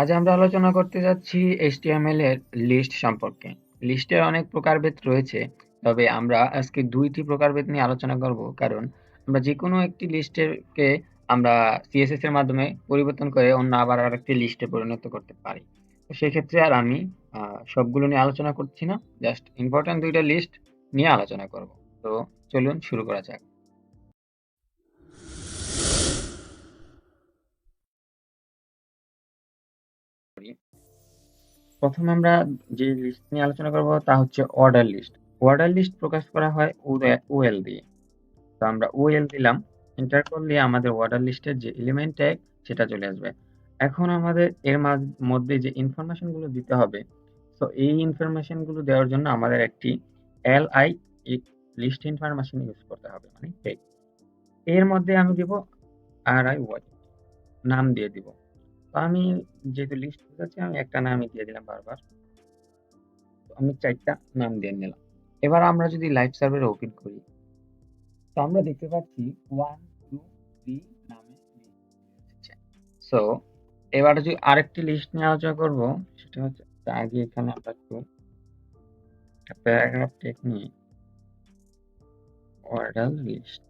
আজ আমরা আলোচনা করতে যাচ্ছি HTML এর লিস্ট সম্পর্কে। লিস্টের অনেক প্রকারভেদ রয়েছে, তবে আমরা আজকে ২টি প্রকারভেদ নিয়ে আলোচনা করব। কারণ আমরা যেকোনো একটি লিস্টেরকে আমরা CSS এর মাধ্যমে পরিবর্তন করে অন্য আবার আরেকটি লিস্টে পরিণত করতে পারি। তো সেক্ষেত্রে আর আমি সবগুলো নিয়ে আলোচনা করছি না। জাস্ট ইম্পোর্টেন্ট ২ টা লিস্ট নিয়ে আলোচনা করব। তো চলুন শুরু করা যাক। প্রথমে আমরা যে লিস্ট নিয়ে আলোচনা করব তা হচ্ছে অর্ডার লিস্ট। অর্ডার লিস্ট প্রকাশ করা হয় OL দিয়ে। তো আমরা OL দিলাম, এন্টার করলে আমাদের অর্ডার লিস্টের যে এলিমেন্ট ট্যাগ সেটা চলে আসবে। এখন আমাদের এর মধ্যে যে ইনফরমেশন গুলো দিতে হবে, তো এই ইনফরমেশন গুলো দেওয়ার জন্য আমাদের একটি li লিস্ট ইনফরমেশন ইউজ করতে হবে, মানে ট্যাগ। এর মধ্যে আমি দিব RIY, নাম দিয়ে দিব। তো আমি যেহেতু লিস্ট বোঝাচ্ছি আমি একটা নামই দিয়ে দিলাম বারবার। আমি ৪ টা নাম দিয়ে নিলাম। এবার আমরা যদি লাইভ সার্ভার ওপেন করি, তো আমরা দেখতে পাচ্ছি 1, 2, 3 নামে লিস্ট। সো এবার যদি আরেকটি লিস্ট নিয়ে আলোচনা করব, সেটা হচ্ছে আগে এখানে আমরা একটু প্যারাগ্রাফ টেক নিয়ে অর্ডার লিস্ট।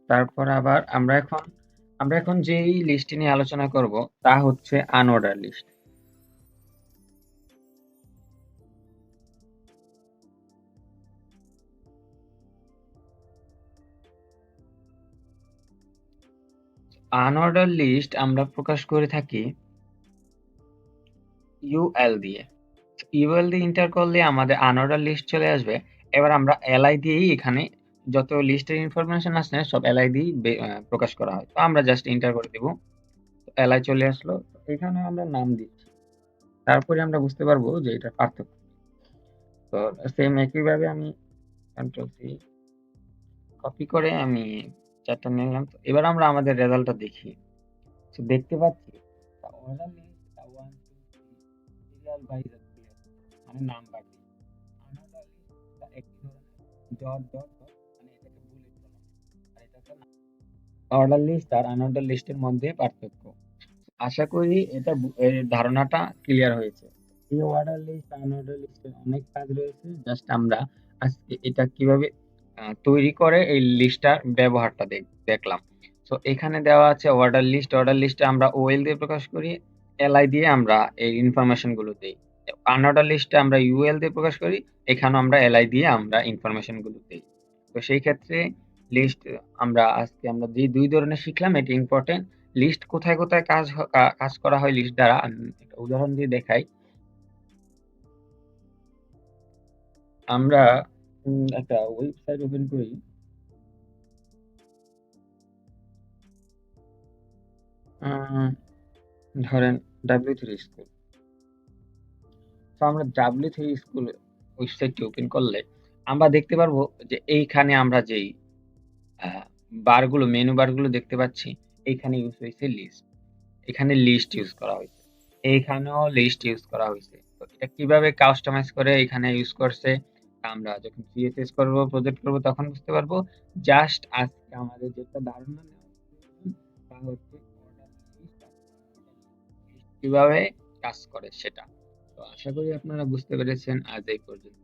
তারপর আবার আমরা এখন যেই লিস্টটি নিয়ে আলোচনা করব তা হচ্ছে আনঅর্ডার লিস্ট। আনঅর্ডার লিস্ট আমরা প্রকাশ করে থাকি UL দিয়ে। UL দিয়ে এন্টার করলে আমাদের আনঅর্ডার লিস্ট চলে আসবে। এবার আমরা li দিয়েই এখানে যত লিস্টের ইনফরমেশন আছে সব li দিয়েই প্রকাশ করা হয়। তো আমরা জাস্ট এন্টার করে দিব। li চলে আসলো। এখানে আমরা নাম দিচ্ছি। তারপরে আমরা বুঝতে পারবো যে এটার পার্থক্য। তো সেম একইভাবে আমি কন্ট্রোল সি কপি করে আমি ৪ টা নিলাম। তো এবার আমরা আমাদের রেজাল্টটা দেখি। তো দেখতে পাচ্ছি অর্ডার লিস্ট 1, 2, 3 সিরিয়াল ওয়াইজ মানে নাম্বার দিয়ে। আনঅর্ডার লিস্ট একই ধরনের ডট মানে এটাকে বুলেট বলা হয়। আর এটাকে অর্ডার লিস্ট আর আনঅর্ডার লিস্টের মধ্যে পার্থক্য। আশা করি এর ধারণাটা ক্লিয়ার হয়েছে। এই অর্ডার লিস্ট আনঅর্ডার লিস্টের অনেক কাজ রয়েছে। জাস্ট আমরা আজকে এটা কিভাবে তৈরি করে এই লিস্টটার ব্যবহারটা দেখলাম। সো এখানে দেওয়া আছে অর্ডার লিস্ট। অর্ডার লিস্টে আমরা OL দিয়ে প্রকাশ করি, LI দিয়ে আমরা এই ইনফরমেশন গুলো দেই। আনঅর্ডার লিস্টে আমরা UL দিয়ে প্রকাশ করি, এখানেও আমরা LI দিয়ে আমরা ইনফরমেশন গুলো দেই। তো সেই ক্ষেত্রে লিস্ট আমরা যে ২ ধরনের শিখলাম এটা ইম্পোর্টেন্ট। লিস্ট কোথায়, কোথায় কাজ করা হয় লিস্ট দ্বারা একটা উদাহরণ দিয়ে দেখাই। আমরা একটা ওয়েবসাইট ওপেন করি। আ ধরেন W3 স্কুল। তো আমরা W3 স্কুল ওয়েবসাইটটি ওপেন করলে আমরা দেখতে পারবো যে এইখানে আমরা যেই আ মেনু বারগুলো দেখতে পাচ্ছি, এইখানে ইউজ হয়েছে লিস্ট। এখানে লিস্ট ইউজ করা হয়েছে। এইখানেও লিস্ট ইউজ করা হয়েছে। তো এটা কিভাবে কাস্টমাইজ করে এখানে ইউজ করছে, আমরা যখন CSS করব, প্রজেক্ট করব তখন বুঝতে পারবো। জাস্ট আজকে আমাদের যেটা ধারণা নেওয়া প্রয়োজন তা হচ্ছে অর্ডার লিস্ট আর আনঅর্ডার লিস্ট কিভাবে কাজ করে সেটা। তো আশা করি আপনারা বুঝতে পেরেছেন। আজ এই পর্যন্ত।